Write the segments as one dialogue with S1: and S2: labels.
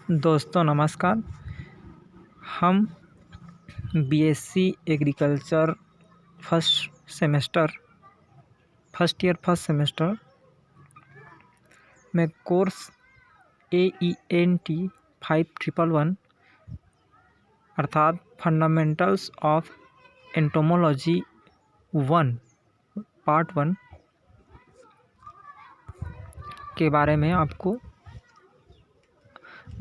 S1: दोस्तों नमस्कार। हम बीएससी एग्रीकल्चर फर्स्ट सेमेस्टर में कोर्स AENT 5111 अर्थात फंडामेंटल्स ऑफ एंटोमोलॉजी 1 पार्ट 1 के बारे में आपको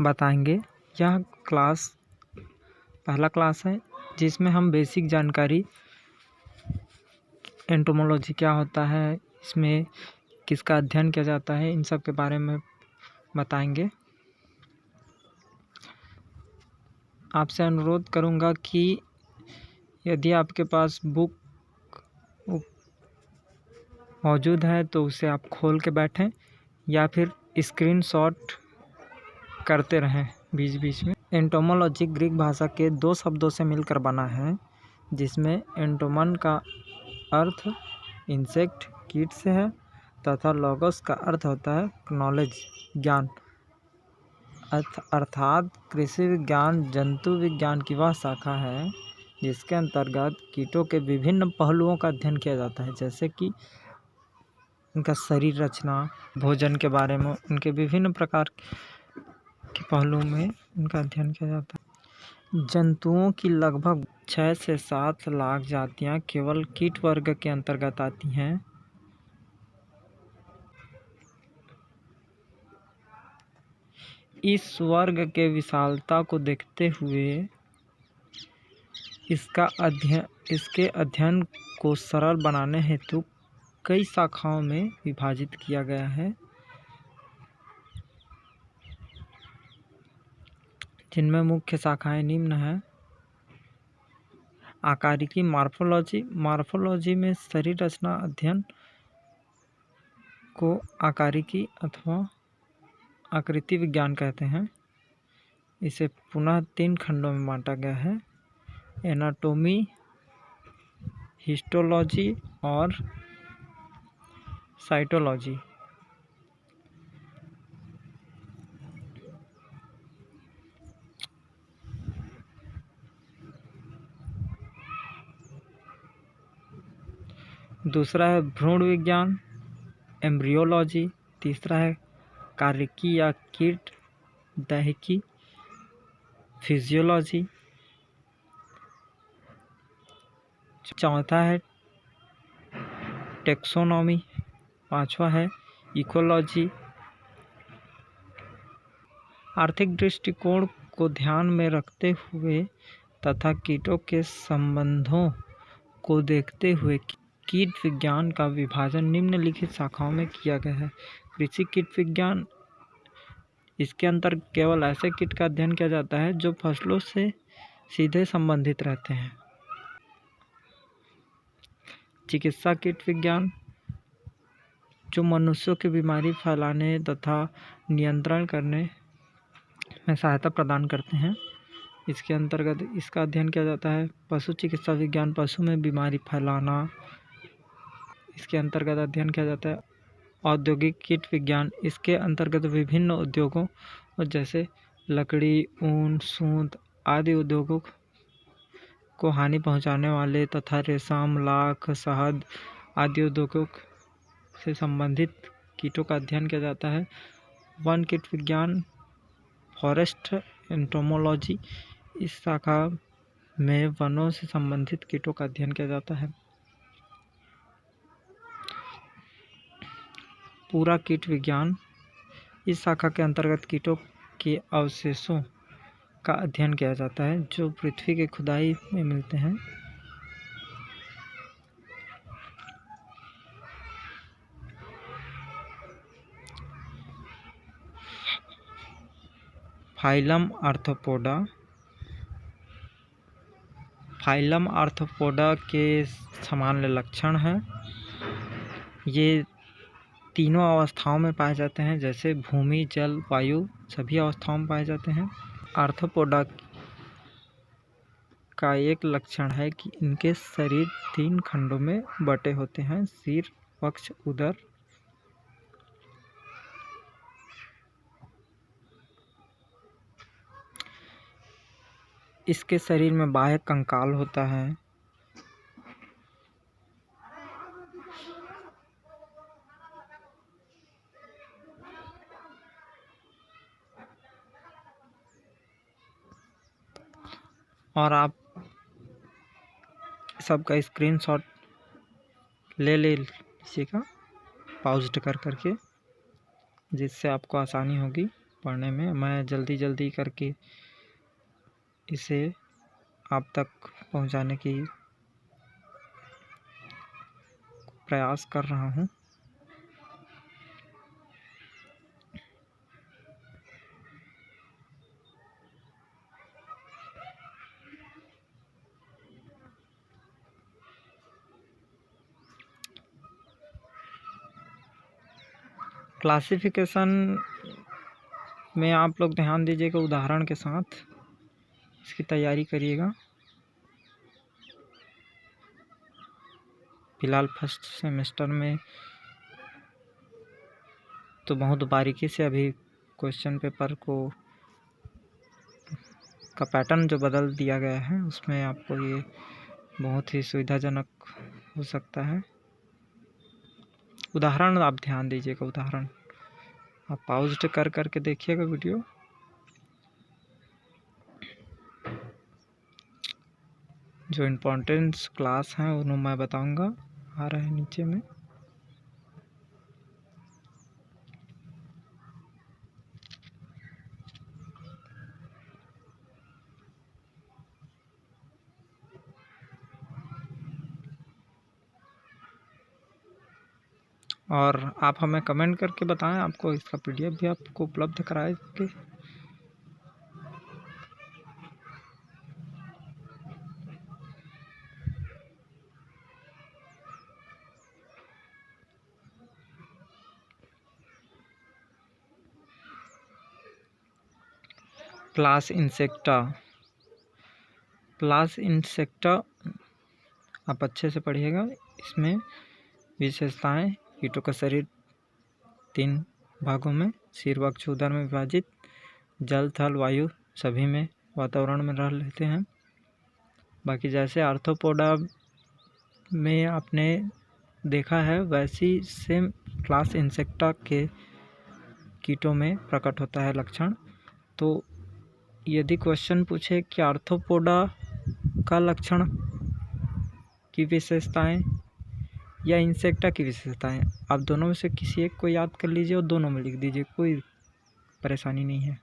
S1: बताएंगे। यह पहला क्लास है जिसमें हम बेसिक जानकारी एंटोमोलॉजी क्या होता है, इसमें किसका अध्ययन किया जाता है, इन सब के बारे में बताएंगे। आपसे अनुरोध करूंगा कि यदि आपके पास बुक मौजूद है तो उसे आप खोल के बैठें या फिर स्क्रीनशॉट करते रहें बीच बीच में। एंटोमोलॉजी ग्रीक भाषा के 2 शब्दों से मिलकर बना है, जिसमें एंटोमन का अर्थ इंसेक्ट कीट से है तथा लॉगोस का अर्थ होता है नॉलेज ज्ञान, अर्थात कृषि विज्ञान जंतु विज्ञान की वह शाखा है जिसके अंतर्गत कीटों के विभिन्न पहलुओं का अध्ययन किया जाता है, जैसे कि उनका शरीर रचना, भोजन के बारे में, उनके विभिन्न प्रकार के पहलुओं में उनका अध्ययन किया जाता है। जंतुओं की लगभग 6 से 7 लाख जातियां केवल कीट वर्ग के अंतर्गत आती हैं। इस वर्ग के विशालता को देखते हुए इसके अध्ययन को सरल बनाने हेतु कई शाखाओं में विभाजित किया गया है, जिनमें मुख्य शाखाएं निम्न हैं। आकारिकी मार्फोलॉजी में शरीर रचना अध्ययन को आकारिकी अथवा आकृति विज्ञान कहते हैं। इसे पुनः 3 खंडों में बांटा गया है: एनाटोमी, हिस्टोलॉजी और साइटोलॉजी। दूसरा है भ्रूण विज्ञान, एम्ब्रियोलॉजी। तीसरा है कार्यकी या कीट दैहिकी, फिजियोलॉजी। चौथा है टेक्सोनॉमी। पांचवा है इकोलॉजी। आर्थिक दृष्टिकोण को ध्यान में रखते हुए तथा कीटों के संबंधों को देखते हुए कीट विज्ञान का विभाजन निम्नलिखित शाखाओं में किया गया है: कृषि कीट विज्ञान, इसके अंतर्गत केवल ऐसे कीट का अध्ययन किया जाता है जो फसलों से सीधे संबंधित रहते हैं। चिकित्सा कीट विज्ञान, जो मनुष्यों की बीमारी फैलाने तथा नियंत्रण करने में सहायता प्रदान करते हैं, इसके अंतर्गत इसका अध्ययन किया जाता है। पशु चिकित्सा विज्ञान, पशु में बीमारी फैलाना, इसके अंतर्गत अध्ययन किया जाता है। औद्योगिक कीट विज्ञान, इसके अंतर्गत विभिन्न उद्योगों जैसे लकड़ी, ऊन, सूत आदि उद्योगों को हानि पहुंचाने वाले तथा रेशम, लाख, शहद आदि उद्योगों से संबंधित कीटों का अध्ययन किया जाता है। वन कीट विज्ञान, फॉरेस्ट एंटोमोलॉजी, इस शाखा में वनों से संबंधित कीटों का अध्ययन किया जाता है। पूरा कीट विज्ञान, इस शाखा के अंतर्गत कीटों के अवशेषों का अध्ययन किया जाता है जो पृथ्वी की खुदाई में मिलते हैं। फाइलम आर्थ्रोपोडा के सामान्य लक्षण हैं। ये तीनों अवस्थाओं में पाए जाते हैं, जैसे भूमि, जल, वायु, सभी अवस्थाओं में पाए जाते हैं। आर्थ्रोपोडा का एक लक्षण है कि इनके शरीर 3 खंडों में बटे होते हैं: सिर, वक्ष, उदर। इसके शरीर में बाह्य कंकाल होता है। और आप सबका स्क्रीनशॉट ले लीजिएगा पाउज्ड कर करके, जिससे आपको आसानी होगी पढ़ने में। मैं जल्दी करके इसे आप तक पहुंचाने की प्रयास कर रहा हूं। क्लासिफिकेशन में आप लोग ध्यान दीजिएगा, उदाहरण के साथ इसकी तैयारी करिएगा। फिलहाल फर्स्ट सेमेस्टर में तो बहुत बारीकी से अभी क्वेश्चन पेपर का पैटर्न जो बदल दिया गया है, उसमें आपको ये बहुत ही सुविधाजनक हो सकता है। उदाहरण आप ध्यान दीजिएगा, उदाहरण आप पाउज्ड कर करके देखिएगा वीडियो। जो इम्पोर्टेंस क्लास हैं उन्हें मैं बताऊंगा, आ रहा है नीचे में। और आप हमें कमेंट करके बताएं, आपको इसका PDF भी आपको उपलब्ध कराएंगे। क्लास इंसेक्टा आप अच्छे से पढ़िएगा। इसमें विशेषताएं: कीटों का शरीर 3 भागों में, सिर, वक्ष, उदर में विभाजित, जल, थल, वायु सभी में वातावरण में रह लेते हैं। बाकी जैसे आर्थ्रोपोडा में आपने देखा है, वैसी सेम क्लास इंसेक्टा के कीटों में प्रकट होता है लक्षण। तो यदि क्वेश्चन पूछे कि आर्थ्रोपोडा का लक्षण की विशेषताएं या इंसेक्टा की विशेषताएं, आप दोनों में से किसी एक को याद कर लीजिए और दोनों में लिख दीजिए, कोई परेशानी नहीं है।